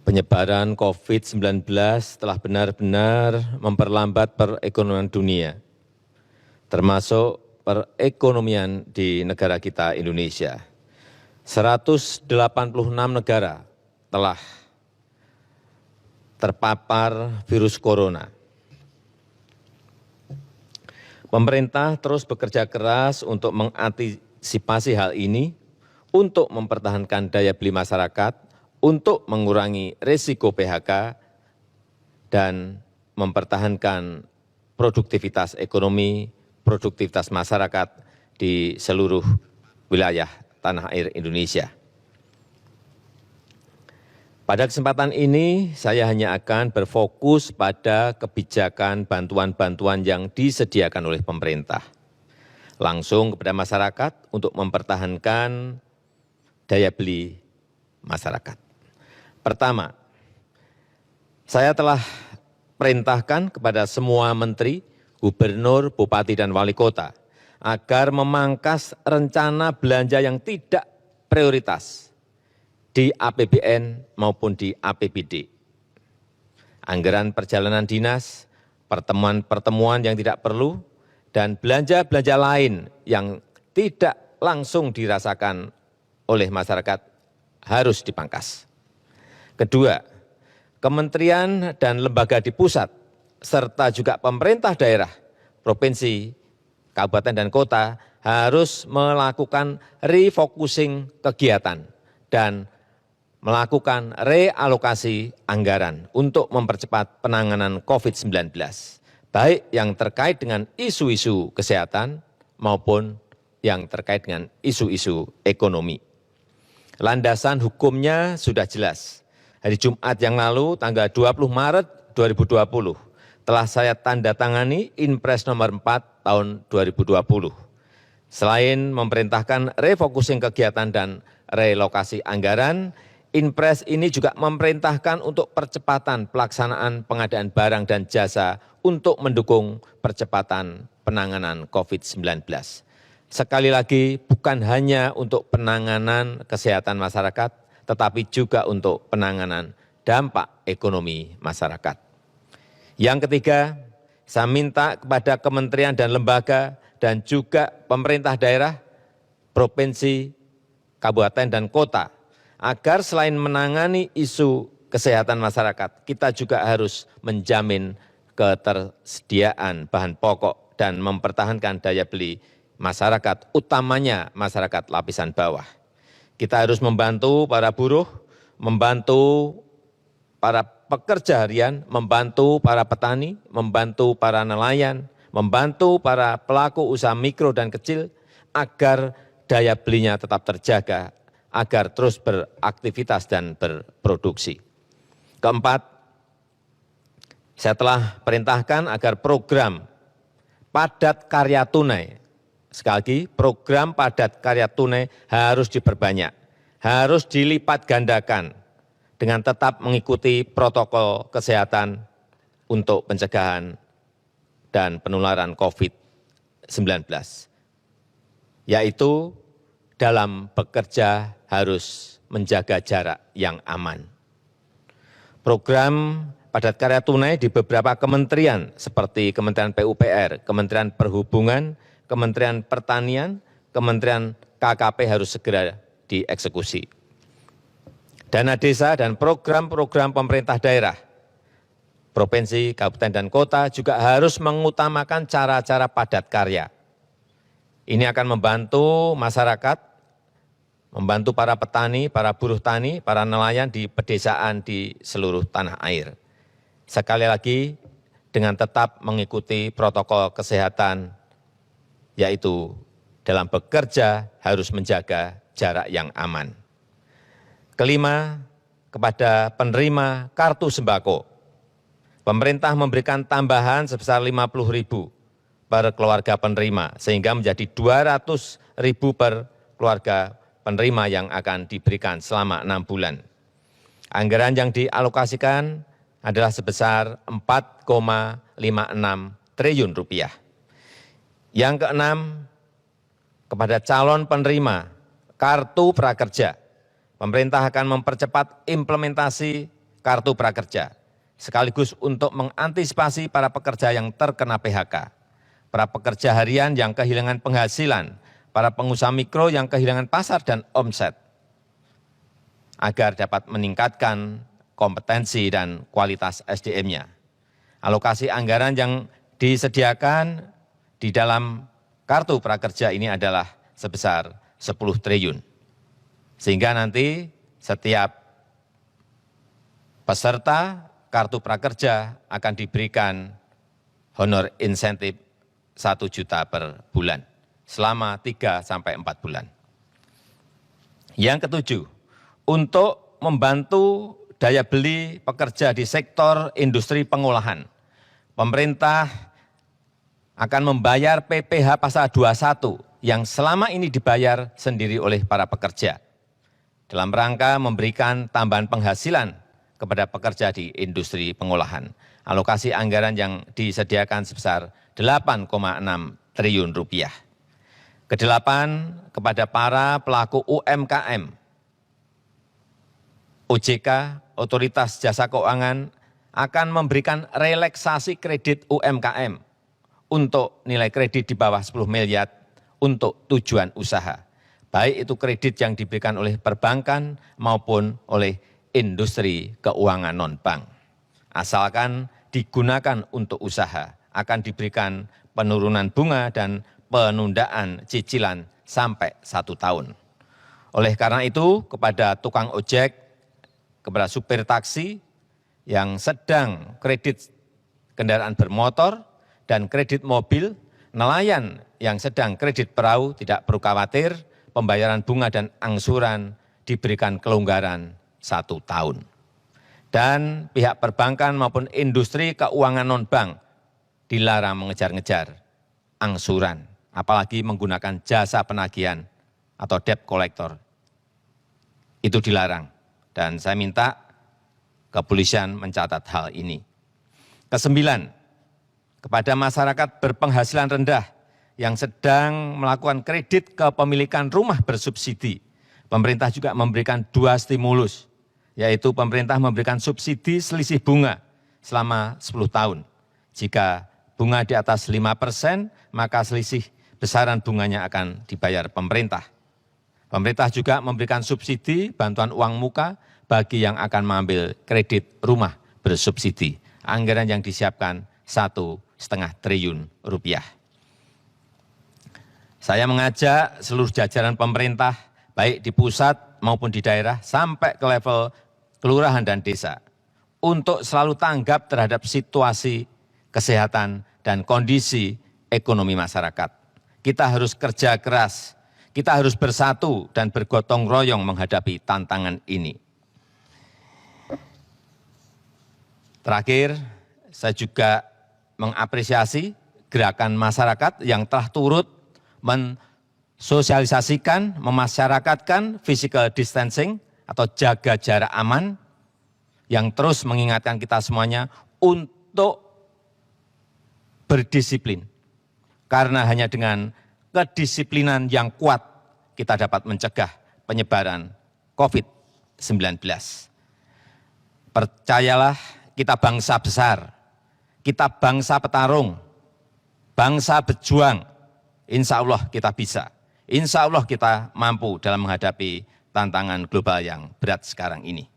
Penyebaran COVID-19 telah benar-benar memperlambat perekonomian dunia, termasuk perekonomian di negara kita Indonesia. 186 negara telah terpapar virus corona. Pemerintah terus bekerja keras untuk mengantisipasi hal ini, untuk mempertahankan daya beli masyarakat, untuk mengurangi risiko PHK, dan mempertahankan produktivitas ekonomi, produktivitas masyarakat di seluruh wilayah tanah air Indonesia. Pada kesempatan ini, saya hanya akan berfokus pada kebijakan bantuan-bantuan yang disediakan oleh pemerintah, langsung kepada masyarakat untuk mempertahankan daya beli masyarakat. Pertama, saya telah perintahkan kepada semua menteri, gubernur, bupati, dan wali kota agar memangkas rencana belanja yang tidak prioritas di APBN maupun di APBD. Anggaran perjalanan dinas, pertemuan-pertemuan yang tidak perlu, dan belanja-belanja lain yang tidak langsung dirasakan oleh masyarakat harus dipangkas. Kedua, kementerian dan lembaga di pusat, serta juga pemerintah daerah, provinsi, kabupaten, dan kota harus melakukan refocusing kegiatan dan melakukan realokasi anggaran untuk mempercepat penanganan COVID-19, baik yang terkait dengan isu-isu kesehatan maupun yang terkait dengan isu-isu ekonomi. Landasan hukumnya sudah jelas. Hari Jumat yang lalu, tanggal 20 Maret 2020, telah saya tanda tangani Inpres nomor 4 tahun 2020. Selain memerintahkan refocusing kegiatan dan relokasi anggaran, Inpres ini juga memerintahkan untuk percepatan pelaksanaan pengadaan barang dan jasa untuk mendukung percepatan penanganan COVID-19. Sekali lagi, bukan hanya untuk penanganan kesehatan masyarakat, tetapi juga untuk penanganan dampak ekonomi masyarakat. Yang ketiga, saya minta kepada kementerian dan lembaga dan juga pemerintah daerah, provinsi, kabupaten, dan kota, agar selain menangani isu kesehatan masyarakat, kita juga harus menjamin ketersediaan bahan pokok dan mempertahankan daya beli masyarakat, utamanya masyarakat lapisan bawah. Kita harus membantu para buruh, membantu para pekerja harian, membantu para petani, membantu para nelayan, membantu para pelaku usaha mikro dan kecil, agar daya belinya tetap terjaga, agar terus beraktivitas dan berproduksi. Keempat, saya telah perintahkan agar program padat karya tunai, sekali lagi program padat karya tunai harus diperbanyak, harus dilipat gandakan dengan tetap mengikuti protokol kesehatan untuk pencegahan dan penularan COVID-19, yaitu dalam bekerja harus menjaga jarak yang aman. Program padat karya tunai di beberapa kementerian seperti Kementerian PUPR, Kementerian Perhubungan, Kementerian Pertanian, Kementerian KKP harus segera dieksekusi. Dana desa dan program-program pemerintah daerah, provinsi, kabupaten, dan kota juga harus mengutamakan cara-cara padat karya. Ini akan membantu masyarakat, membantu para petani, para buruh tani, para nelayan di pedesaan di seluruh tanah air. Sekali lagi, dengan tetap mengikuti protokol kesehatan, yaitu dalam bekerja harus menjaga jarak yang aman. Kelima, kepada penerima kartu sembako, pemerintah memberikan tambahan sebesar 50.000 per keluarga penerima, sehingga menjadi 200.000 per keluarga penerima yang akan diberikan selama 6 bulan. Anggaran yang dialokasikan adalah sebesar 4,56 triliun rupiah. Yang keenam, kepada calon penerima kartu prakerja, pemerintah akan mempercepat implementasi kartu prakerja, sekaligus untuk mengantisipasi para pekerja yang terkena PHK, para pekerja harian yang kehilangan penghasilan, para pengusaha mikro yang kehilangan pasar dan omset, agar dapat meningkatkan kompetensi dan kualitas SDM-nya. Alokasi anggaran yang disediakan di dalam kartu prakerja ini adalah sebesar 10 triliun. Sehingga nanti setiap peserta kartu prakerja akan diberikan honor insentif 1 juta per bulan selama 3 sampai 4 bulan. Yang ketujuh, untuk membantu daya beli pekerja di sektor industri pengolahan, pemerintah akan membayar PPh pasal 21 yang selama ini dibayar sendiri oleh para pekerja, dalam rangka memberikan tambahan penghasilan kepada pekerja di industri pengolahan. Alokasi anggaran yang disediakan sebesar 8,6 triliun rupiah. Kedelapan, kepada para pelaku UMKM, OJK, Otoritas Jasa Keuangan, akan memberikan relaksasi kredit UMKM untuk nilai kredit di bawah 10 miliar untuk tujuan usaha, baik itu kredit yang diberikan oleh perbankan maupun oleh industri keuangan non-bank. Asalkan digunakan untuk usaha, akan diberikan penurunan bunga dan penundaan cicilan sampai 1 tahun. Oleh karena itu, kepada tukang ojek, kepada supir taksi yang sedang kredit kendaraan bermotor dan kredit mobil, nelayan yang sedang kredit perahu tidak perlu khawatir, pembayaran bunga dan angsuran diberikan kelonggaran 1 tahun. Dan pihak perbankan maupun industri keuangan non-bank dilarang mengejar-ngejar angsuran, apalagi menggunakan jasa penagihan atau debt collector. Itu dilarang. Dan saya minta kepolisian mencatat hal ini. Kesembilan, kepada masyarakat berpenghasilan rendah yang sedang melakukan kredit kepemilikan rumah bersubsidi, pemerintah juga memberikan 2 stimulus, yaitu pemerintah memberikan subsidi selisih bunga selama 10 tahun. Jika bunga di atas 5%, maka selisih besaran bunganya akan dibayar pemerintah. Pemerintah juga memberikan subsidi bantuan uang muka bagi yang akan mengambil kredit rumah bersubsidi. Anggaran yang disiapkan 1,5 triliun rupiah. Saya mengajak seluruh jajaran pemerintah, baik di pusat maupun di daerah, sampai ke level kelurahan dan desa, untuk selalu tanggap terhadap situasi kesehatan dan kondisi ekonomi masyarakat. Kita harus kerja keras, kita harus bersatu dan bergotong royong menghadapi tantangan ini. Terakhir, saya juga mengapresiasi gerakan masyarakat yang telah turut mensosialisasikan, memasyarakatkan physical distancing atau jaga jarak aman, yang terus mengingatkan kita semuanya untuk berdisiplin. Karena hanya dengan kedisiplinan yang kuat, kita dapat mencegah penyebaran COVID-19. Percayalah, kita bangsa besar, kita bangsa petarung, bangsa berjuang. Insya Allah kita bisa. Insya Allah kita mampu dalam menghadapi tantangan global yang berat sekarang ini.